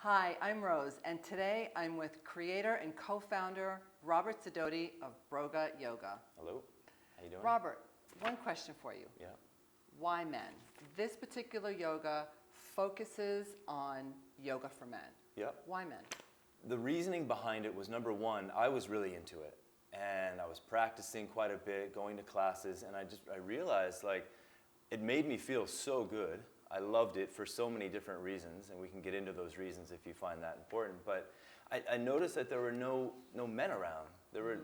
Hi, I'm Rose, and today I'm with creator and co-founder Robert Sidoti of Broga Yoga. Hello, how you doing? Robert, one question for you. Yeah. Why men? This particular yoga focuses on yoga for men. Yeah. Why men? The reasoning behind it was, number one, I was really into it. And I was practicing quite a bit, going to classes, and I realized it made me feel so good. I loved it for so many different reasons, and we can get into those reasons if you find that important. But I noticed that there were no men around. There were,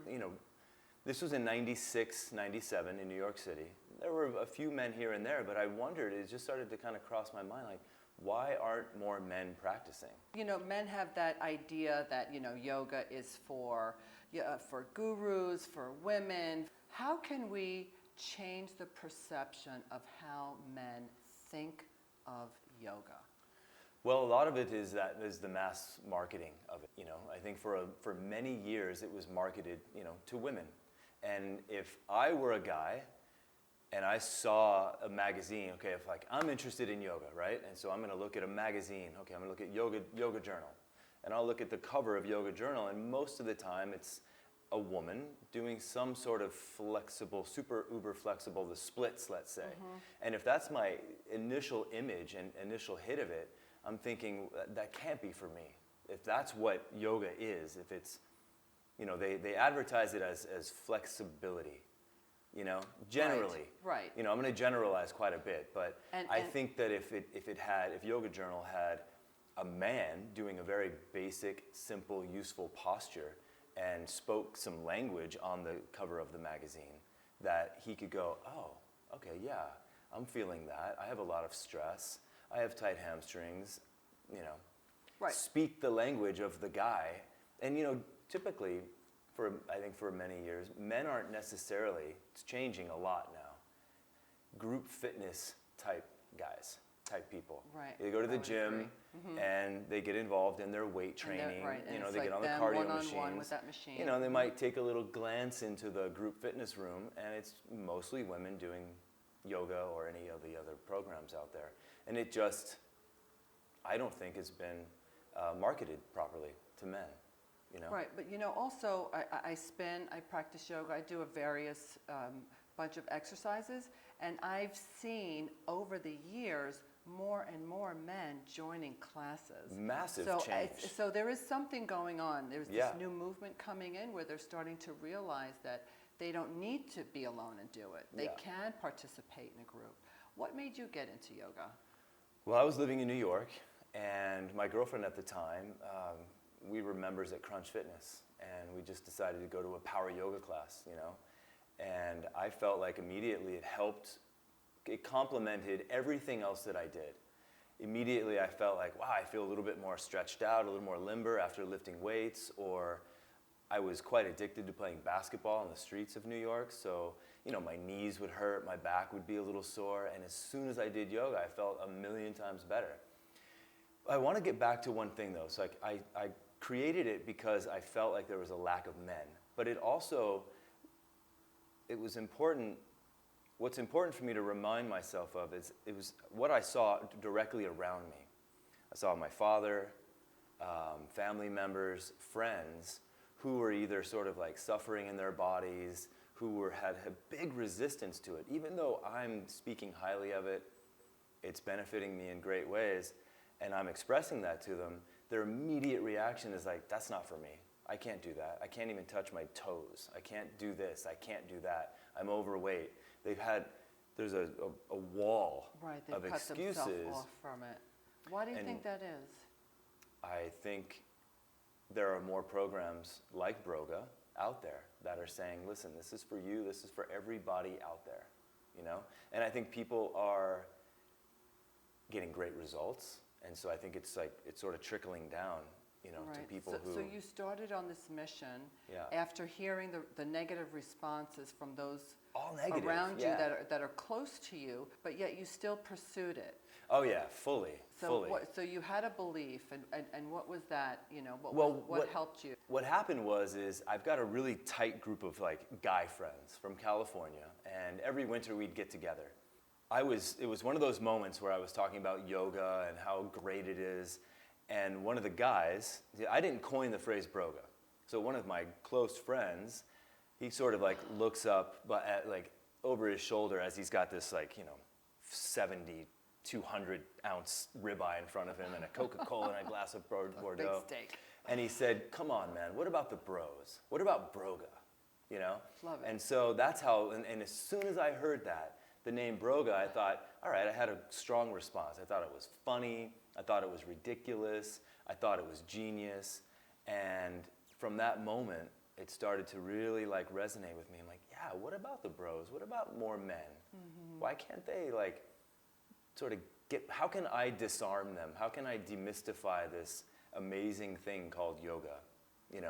this was in 96, 97 in New York City. There were a few men here and there, but I wondered, it just started to kind of cross my mind, why aren't more men practicing? Men have that idea that, yoga is for gurus, for women. How can we change the perception of how men think of yoga? Well, a lot of it is the mass marketing of it. I think for many years it was marketed, to women. And if I were a guy and I saw a magazine, okay, if I'm interested in yoga, right? And so I'm going to look at a magazine. Okay, I'm going to look at Yoga Journal. And I'll look at the cover of Yoga Journal, and most of the time it's a woman doing some sort of flexible, super uber flexible, the splits, let's say. And if that's my initial image and initial hit of it, I'm thinking that can't be for me. If that's what yoga is, if it's, they advertise it as flexibility, generally. Right. I'm going to generalize quite a bit, but I think that if Yoga Journal had a man doing a very basic, simple, useful posture and spoke some language on the cover of the magazine, that he could go, oh, okay, yeah, I'm feeling that. I have a lot of stress. I have tight hamstrings, Right. Speak the language of the guy. And, typically, I think for many years, men aren't necessarily, it's changing a lot now, group fitness type guys, type people. Right. They go to the gym and they get involved in their weight training. And they get on the cardio machines. With that machine. They might take a little glance into the group fitness room, and it's mostly women doing yoga or any of the other programs out there. And it just, I don't think it's been marketed properly to men. Right, but also I spin, I practice yoga, I do a various bunch of exercises, and I've seen over the years more and more men joining classes. Massive change. So there is something going on. There's this Yeah. new movement coming in where they're starting to realize that they don't need to be alone and do it. They Yeah. can participate in a group. What made you get into yoga? Well, I was living in New York, and my girlfriend at the time, we were members at Crunch Fitness, and we just decided to go to a power yoga class, and I felt like immediately it complemented everything else that I did. Immediately I felt like, wow, I feel a little bit more stretched out, a little more limber after lifting weights, or I was quite addicted to playing basketball on the streets of New York, so my knees would hurt, my back would be a little sore, and as soon as I did yoga, I felt a million times better. I want to get back to one thing though. So I created it because I felt like there was a lack of men, but it was important. What's important for me to remind myself of is it was what I saw directly around me. I saw my father, family members, friends who were either sort of suffering in their bodies, who had a big resistance to it. Even though I'm speaking highly of it, it's benefiting me in great ways, and I'm expressing that to them, their immediate reaction is that's not for me. I can't do that. I can't even touch my toes. I can't do this. I can't do that. I'm overweight. There's a wall of excuses. Right, they've cut themselves off from it. Why do you think that is? I think there are more programs like Broga out there that are saying, listen, this is for you, this is for everybody out there, And I think people are getting great results, and so I think it's sort of trickling down, to people who... So you started on this mission after hearing the negative responses from those all negative, around you that are close to you, but yet you still pursued it. Oh yeah, fully. So you had a belief, and what was that? What helped you? What happened was I've got a really tight group of guy friends from California, and every winter we'd get together. It was one of those moments where I was talking about yoga and how great it is, And one of the guys, I didn't coin the phrase broga. So one of my close friends, he sort of like looks up like over his shoulder as he's got this like, 70, 200 ounce ribeye in front of him and a Coca-Cola and a glass of Bordeaux. Big steak. And he said, come on, man, what about the bros? What about broga? Love it. And so that's how, and as soon as I heard that, the name broga, I thought, all right, I had a strong response. I thought it was funny. I thought it was ridiculous. I thought it was genius. And from that moment, it started to really like resonate with me. I'm like, yeah, what about the bros? What about more men? Mm-hmm. Why can't they like sort of how can I disarm them? How can I demystify this amazing thing called yoga, and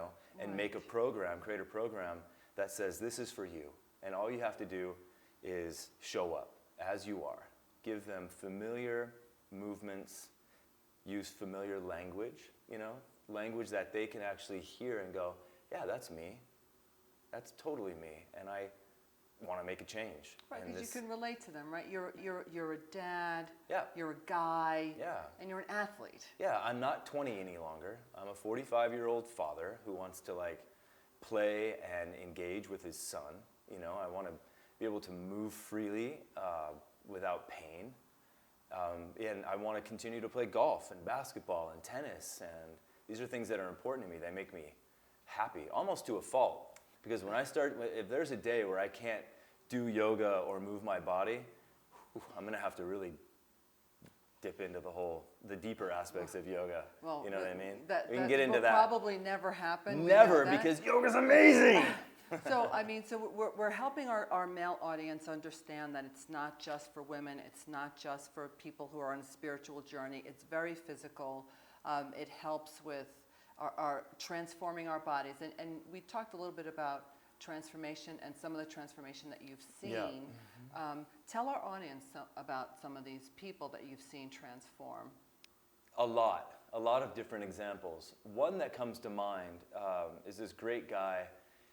Right. create a program that says this is for you. And all you have to do is show up as you are. Give them familiar movements, use familiar language, language that they can actually hear and go, yeah, that's me. That's totally me. And I want to make a change. Right, And because you can relate to them, right? You're a dad, Yeah. you're a guy, Yeah. and you're an athlete. Yeah, I'm not 20 any longer. I'm a 45-year-old father who wants to like play and engage with his son. I want to be able to move freely without pain. And I want to continue to play golf and basketball and tennis. And these are things that are important to me. They make me happy, almost to a fault. Because if there's a day where I can't do yoga or move my body, I'm going to have to really dip into the deeper aspects of yoga. Well, you know what I mean? That We can get into will that. probably never happen. we Never, know that. because yoga's amazing. So we're helping our male audience understand that it's not just for women. It's not just for people who are on a spiritual journey. It's very physical. It helps with our transforming our bodies. And we talked a little bit about transformation and some of the transformation that you've seen. Yeah. Tell our audience about some of these people that you've seen transform. A lot of different examples. One that comes to mind is this great guy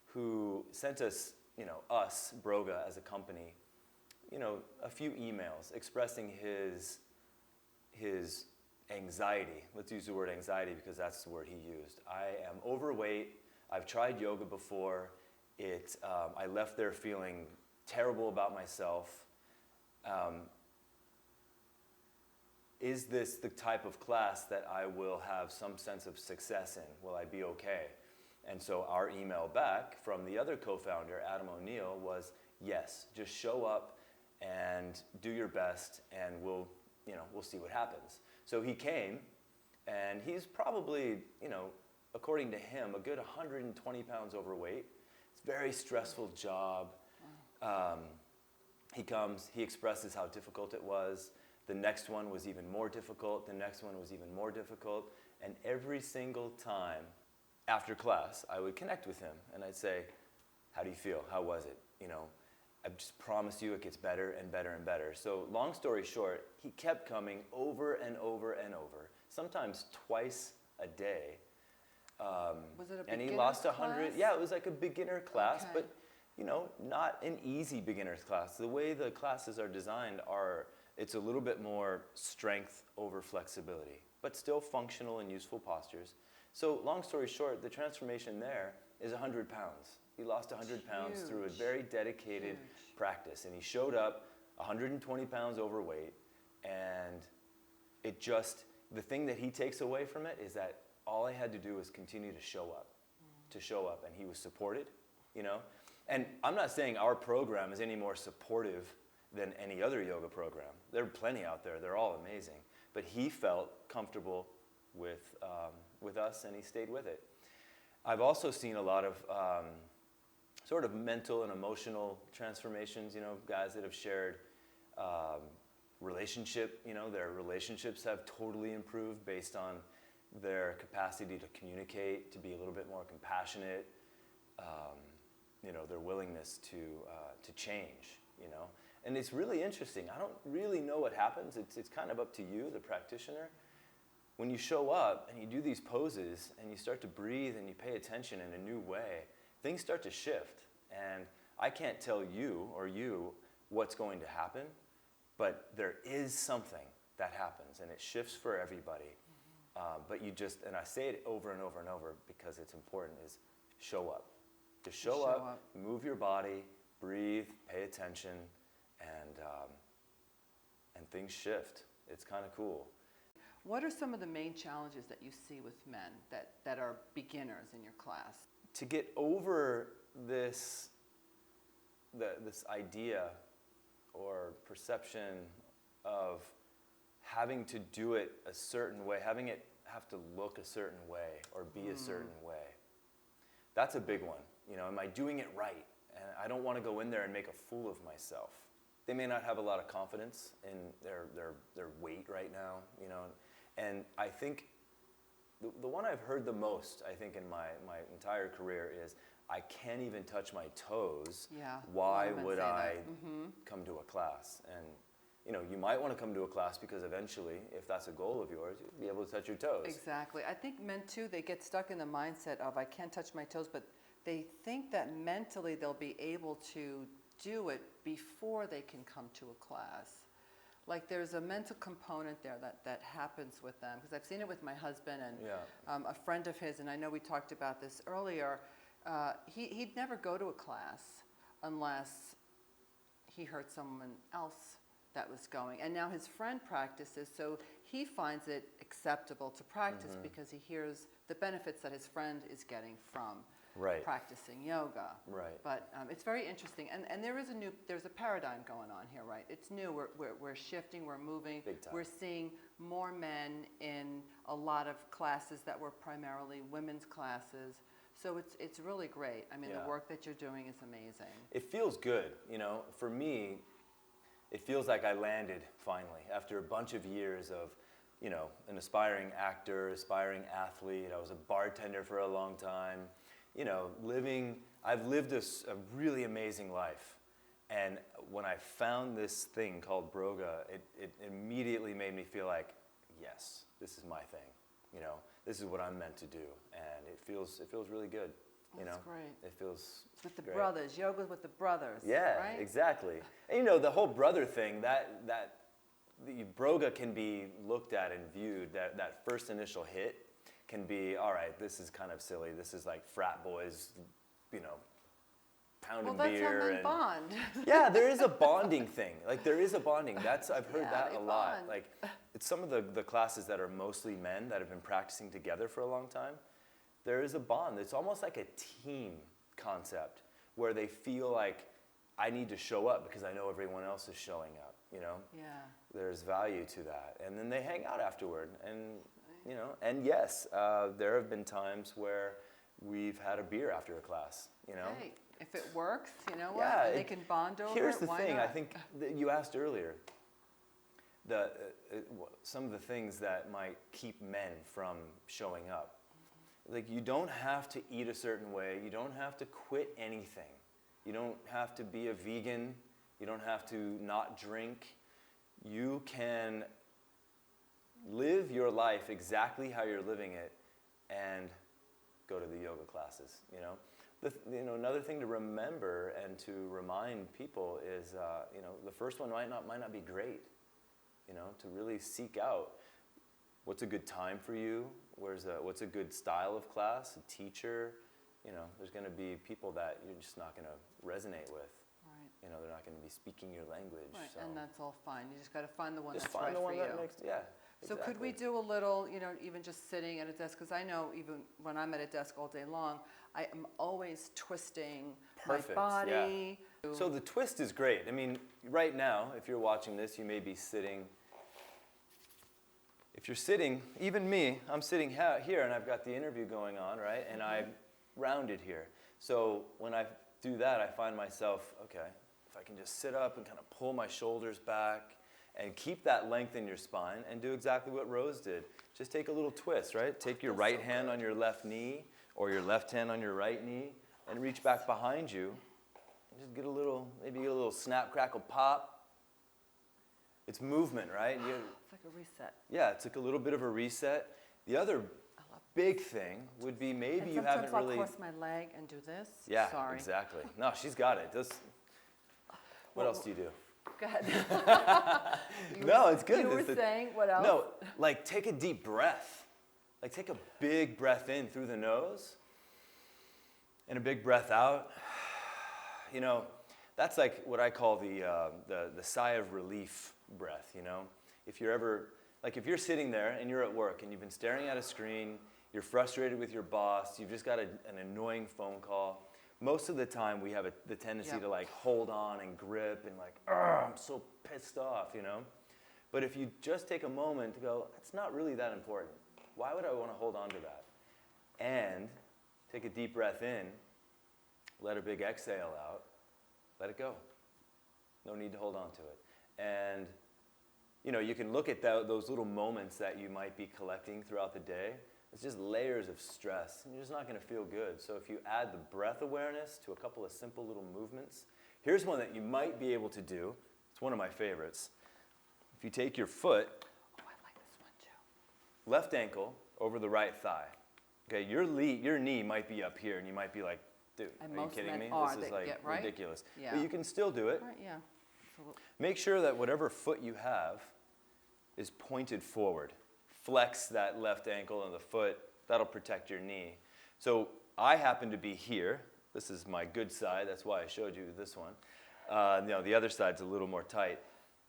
who sent us, Broga as a company, a few emails expressing his anxiety. Let's use the word anxiety because that's the word he used. I am overweight. I've tried yoga before. I left there feeling terrible about myself. Is this the type of class that I will have some sense of success in? Will I be okay? And so our email back from the other co-founder, Adam O'Neill, was yes, just show up and do your best and we'll see what happens. So he came and he's probably, according to him, a good 120 pounds overweight. It's a very stressful job. He comes, he expresses how difficult it was. The next one was even more difficult. The next one was even more difficult. And every single time after class, I would connect with him and I'd say, how do you feel? How was it? I just promise you it gets better and better and better. So long story short, he kept coming over and over and over, sometimes twice a day. Was it a and he beginner's lost 100. class? Yeah, it was like a beginner class, Okay. but not an easy beginner's class. The way the classes are designed it's a little bit more strength over flexibility, but still functional and useful postures. So long story short, the transformation there is 100 pounds. He lost 100 pounds through a very dedicated practice. And he showed up 120 pounds overweight. And the thing that he takes away from it is that all I had to do was continue to show up. And he was supported, And I'm not saying our program is any more supportive than any other yoga program. There are plenty out there. They're all amazing. But he felt comfortable with us, and he stayed with it. I've also seen a lot of sort of mental and emotional transformations, guys that have shared relationship, their relationships have totally improved based on their capacity to communicate, to be a little bit more compassionate, their willingness to change, And it's really interesting. I don't really know what happens. It's kind of up to you, the practitioner. When you show up and you do these poses and you start to breathe and you pay attention in a new way, things start to shift. And I can't tell you what's going to happen, but there is something that happens and it shifts for everybody. But you just, and I say it over and over and over because it's important, is show up. Just show up, move your body, breathe, pay attention, and things shift. It's kind of cool. What are some of the main challenges that you see with men that are beginners in your class? To get over this idea or perception of having to do it a certain way, having it have to look a certain way or be a certain way. That's a big one. You know, am I doing it right? And I don't want to go in there and make a fool of myself. They may not have a lot of confidence in their weight right now, you know. And I think the one I've heard the most, I think, in my entire career is, I can't even touch my toes. Yeah. Why would I come to a class? And you know, you might want to come to a class because eventually, if that's a goal of yours, you'll be able to touch your toes. Exactly. I think men too, they get stuck in the mindset of, I can't touch my toes, but they think that mentally they'll be able to do it before they can come to a class. Like there's a mental component there that happens with them, because I've seen it with my husband and a friend of his, and I know we talked about this earlier. He'd never go to a class unless he heard someone else that was going. And now his friend practices, so he finds it acceptable to practice because he hears the benefits that his friend is getting from practicing yoga. Right. But it's very interesting. And there's a paradigm going on here, right? It's new. We're shifting, we're moving. Big time. We're seeing more men in a lot of classes that were primarily women's classes. So it's really great. I mean, the work that you're doing is amazing. It feels good, you know. For me, it feels like I landed finally after a bunch of years of, you know, an aspiring actor, aspiring athlete. I was a bartender for a long time. You know, I've lived a really amazing life. And when I found this thing called Broga, it immediately made me feel like, yes, this is my thing. You know, this is what I'm meant to do. And it feels really good. You That's know, great. It feels With the great. brothers, yoga with the brothers. Yeah, right? exactly. And you know, the whole brother thing, the Broga can be looked at and viewed, that first initial hit can be, all right, this is kind of silly. This is like frat boys, you know, pounding Well, that's beer. how men bond. Yeah, there is a bonding thing. Like there is a bonding. I've heard that they a lot. bond. Like it's some of the classes that are mostly men that have been practicing together for a long time. There is a bond. It's almost like a team concept where they feel like I need to show up because I know everyone else is showing up, you know? Yeah. There's value to that. And then they hang out afterward. And, you know, and yes, there have been times where we've had a beer after a class, you know? Hey, if it works, you know what? Yeah, And they can bond over Here's it, the why thing, not? I think that you asked earlier, some of the things that might keep men from showing up. Like you don't have to eat a certain way. You don't have to quit anything. You don't have to be a vegan. You don't have to not drink. You can live your life exactly how you're living it and go to the yoga classes, you know. Another thing to remember and to remind people is, you know, the first one might not be great, you know, to really seek out what's a good time for you, what's a good style of class, a teacher. You know, there's going to be people that you're just not going to resonate with. Right. You know, they're not going to be speaking your language. Right, So and that's all fine. You just got to find the one just that's find right the one for you. that makes, yeah. So could we do a little, you know, even just sitting at a desk? Because I know even when I'm at a desk all day long, I am always twisting Perfect, my body. yeah. So the twist is great. I mean, right now, if you're watching this, you may be sitting. If you're sitting, even me, I'm sitting here and I've got the interview going on, right? And I'm rounded here. So when I do that, I find myself, okay, if I can just sit up and kind of pull my shoulders back and keep that length in your spine and do exactly what Rose did. Just take a little twist, right? Take your right hand on your left knee or your left hand on your right knee and reach back behind you. And just get maybe get a little snap, crackle, pop. It's movement, right? It's like a reset. Yeah, it's like a little bit of a reset. The other big thing would be maybe And you haven't sometimes really... I'll cross my leg and do this. Yeah, Sorry. exactly. No, she's got it. What else do you do? Go ahead. No, it's good. You were saying, what else? No, like take a deep breath. Like take a big breath in through the nose and a big breath out. You know, that's like what I call the sigh of relief breath, you know? If you're ever, like if you're sitting there and you're at work and you've been staring at a screen, you're frustrated with your boss, you've just got an annoying phone call, most of the time we have the tendency to like hold on and grip and like, I'm so pissed off, you know? But if you just take a moment to go, it's not really that important. Why would I want to hold on to that? And take a deep breath in, let a big exhale out, let it go. No need to hold on to it. And you know, you can look at those little moments that you might be collecting throughout the day. It's just layers of stress, and you're just not going to feel good. So if you add the breath awareness to a couple of simple little movements, here's one that you might be able to do. It's one of my favorites. If you take your foot, Oh, I like this one too. left ankle over the right thigh. Okay, your knee might be up here, and you might be like, dude, And are you most kidding men me? are, This is they like get, right? ridiculous. Yeah. But you can still do it. Right, yeah. So, Make sure that whatever foot you have is pointed forward. Flex that left ankle and the foot. That'll protect your knee. So I happen to be here. This is my good side. That's why I showed you this one. You know, the other side's a little more tight.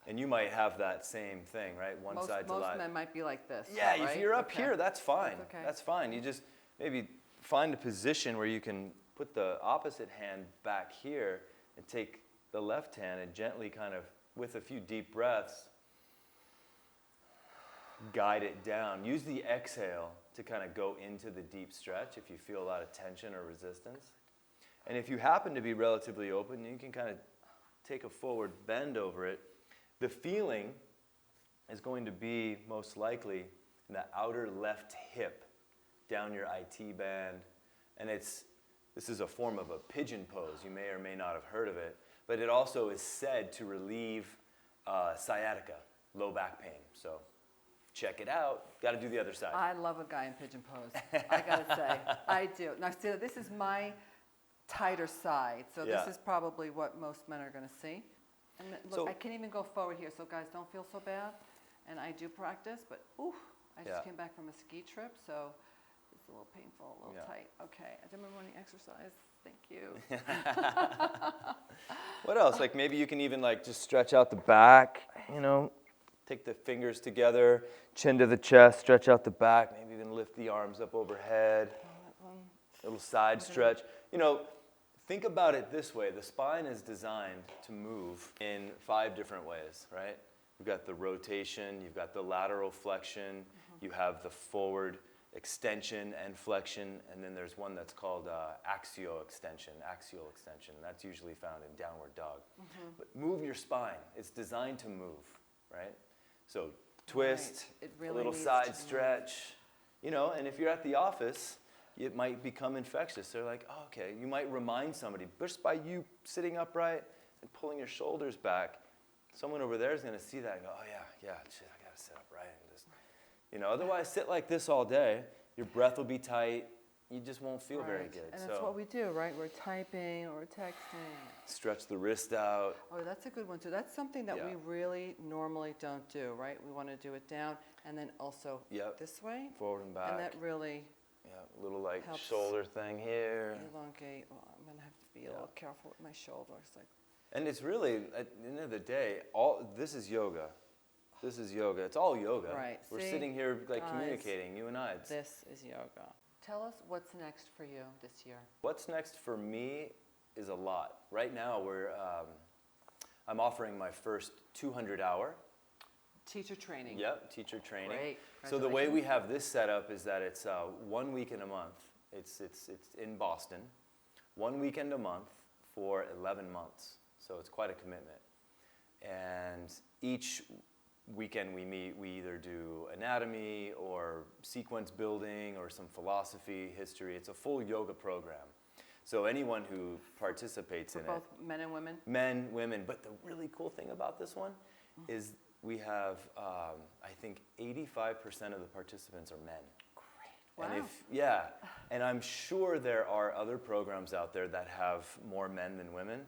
And you might have that same thing, right? One side's a lot. Most men might be like this. Yeah, right? if you're up here, that's fine. That's okay. That's fine. You just maybe find a position where you can put the opposite hand back here and take the left hand and gently kind of, with a few deep breaths, guide it down. Use the exhale to kind of go into the deep stretch if you feel a lot of tension or resistance. And if you happen to be relatively open, you can kind of take a forward bend over it. The feeling is going to be most likely in the outer left hip, down your IT band. And this is a form of a pigeon pose. You may or may not have heard of it. But it also is said to relieve sciatica, low back pain. So check it out. Got to do the other side. I love a guy in pigeon pose. I gotta say, I do. Now, see, this is my tighter side, so Yeah. this is probably what most men are gonna see. And look, So- I can't even go forward here, so guys, don't feel so bad. And I do practice, but ooh, I just Yeah. came back from a ski trip, so it's a little painful, a little Yeah. tight. Okay, I didn't remember any exercise. Thank you. What else? Like maybe you can even like just stretch out the back, you know, take the fingers together, chin to the chest, stretch out the back, maybe even lift the arms up overhead, That one. little side stretch. You know, think about it this way. The spine is designed to move in 5 different ways, right? You've got the rotation, you've got the lateral flexion, you have the forward extension and flexion, and then there's one that's called axial extension. That's usually found in downward dog. But move your spine. It's designed to move, right? So twist, Right. It a really little needs side to move. stretch, you know, and if you're at the office, it might become infectious. They're like, oh, okay, you might remind somebody, just by you sitting upright and pulling your shoulders back, someone over there is going to see that and go, oh, yeah, shit, I got to sit upright and just, you know, otherwise sit like this all day, your breath will be tight, you just won't feel very Right. good. And So that's what we do, right? We're typing or we're texting. stretch the wrist out. Oh, that's a good one too. That's something that Yeah. we really normally don't do, right? We want to do it down and then also Yep. this way. Forward and back. And that really Yeah, little like helps shoulder thing here. elongate. Well, I'm going to have to be a little careful with my shoulders. Like, And it's really, at the end of the day, this is yoga. This is yoga. It's all yoga. Right. We're See? sitting here like Guys, communicating, you and I. this is yoga. Tell us what's next for you this year. What's next for me is a lot. Right now, I'm offering my first 200-hour. Teacher training. Yep, teacher training. Great. So the way we Congratulations. have this set up is that it's 1 weekend a month. It's in Boston. 1 weekend a month for 11 months. So it's quite a commitment. And each weekend we meet, we either do anatomy or sequence building or some philosophy, history. It's a full yoga program. So anyone who participates For in both it, men and women. men, women. But the really cool thing about this one is we have, I think 85% of the participants are men. Wow. And and I'm sure there are other programs out there that have more men than women.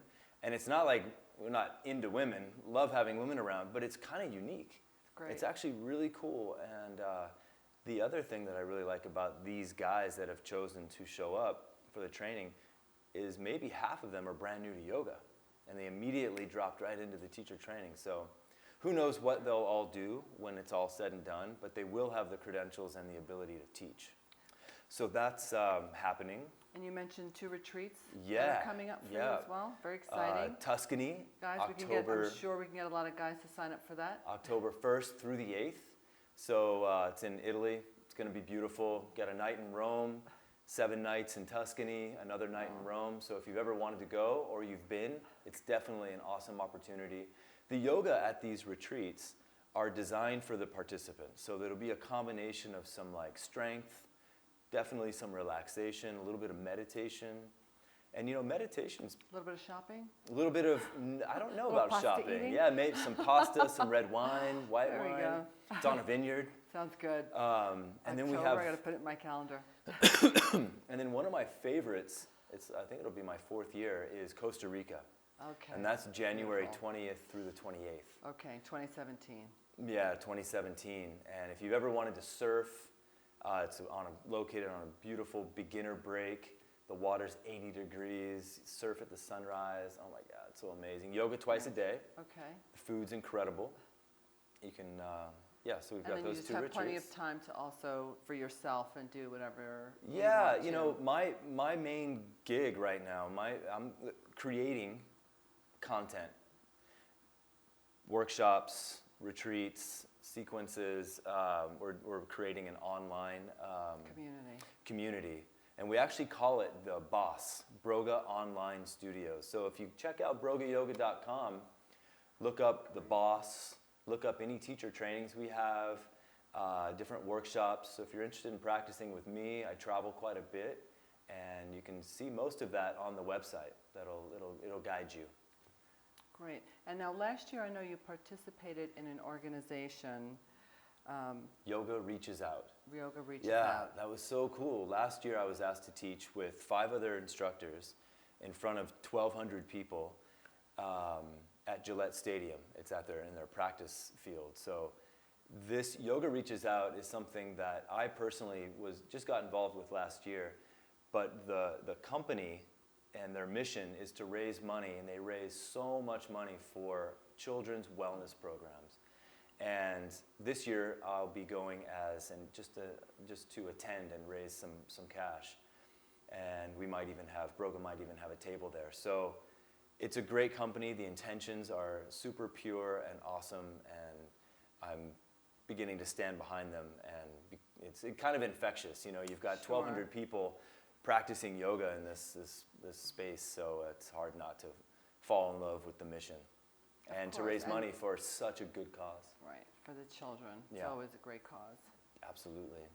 And it's not like we're not into women, love having women around, but it's kind of unique. Great. It's actually really cool. And The other thing that I really like about these guys that have chosen to show up for the training is maybe half of them are brand new to yoga, and they immediately dropped right into the teacher training. So who knows what they'll all do when it's all said and done, but they will have the credentials and the ability to teach. So that's happening. And you mentioned 2 retreats that Yeah, are coming up for you yeah. as well. Very exciting. Tuscany, Guys, October, I'm sure we can get a lot of guys to sign up for that. October 1st through the 8th. So it's in Italy. It's going to be beautiful. Got a night in Rome, 7 nights in Tuscany, another night in Rome. So if you've ever wanted to go or you've been, it's definitely an awesome opportunity. The yoga at these retreats are designed for the participants. So there'll be a combination of some like strength, definitely some relaxation, a little bit of meditation. And you know, meditation's A little bit of shopping. a little bit of, I don't know Little about pasta shopping. eating? Yeah, maybe some pasta, some red wine, white There we wine. go. It's on a vineyard. Sounds good. And then we October, I got have, to put it in my calendar. and then one of my favorites, I think it'll be my 4th year, is Costa Rica. Okay. And that's January Beautiful. 20th through the 28th. Okay, 2017. Yeah, 2017. And if you've ever wanted to surf, it's located on a beautiful beginner break. The water's 80 degrees. Surf at the sunrise. Oh my God, it's so amazing. Yoga twice a day. Okay. The food's incredible. You can, so we've And got then you those just 2 have retreats. plenty of time to also, for yourself, and do whatever Yeah, want you to. know, my main gig right now, I'm creating content, workshops, retreats, sequences. We're creating an online community, and we actually call it the BOSS, Broga Online Studios. So if you check out brogayoga.com, look up the BOSS, look up any teacher trainings we have, different workshops. So if you're interested in practicing with me, I travel quite a bit, and you can see most of that on the website. It'll guide you. Great. And now last year I know you participated in an organization, Yoga Reaches Out. Yoga Reaches Yeah, Out. that was so cool. Last year I was asked to teach with 5 other instructors in front of 1,200 people at Gillette Stadium. It's in their practice field. So this Yoga Reaches Out is something that I personally just got involved with last year. But the company and their mission is to raise money, and they raise so much money for children's wellness programs. And this year I'll be going just to attend and raise some cash. And Broga might even have a table there. So it's a great company. The intentions are super pure and awesome, and I'm beginning to stand behind them. And it's kind of infectious. You know, you've got 1,200 people practicing yoga in this space, so it's hard not to fall in love with the mission and to raise money for such a good cause. Right, for the children. It's Yeah. always a great cause. Absolutely.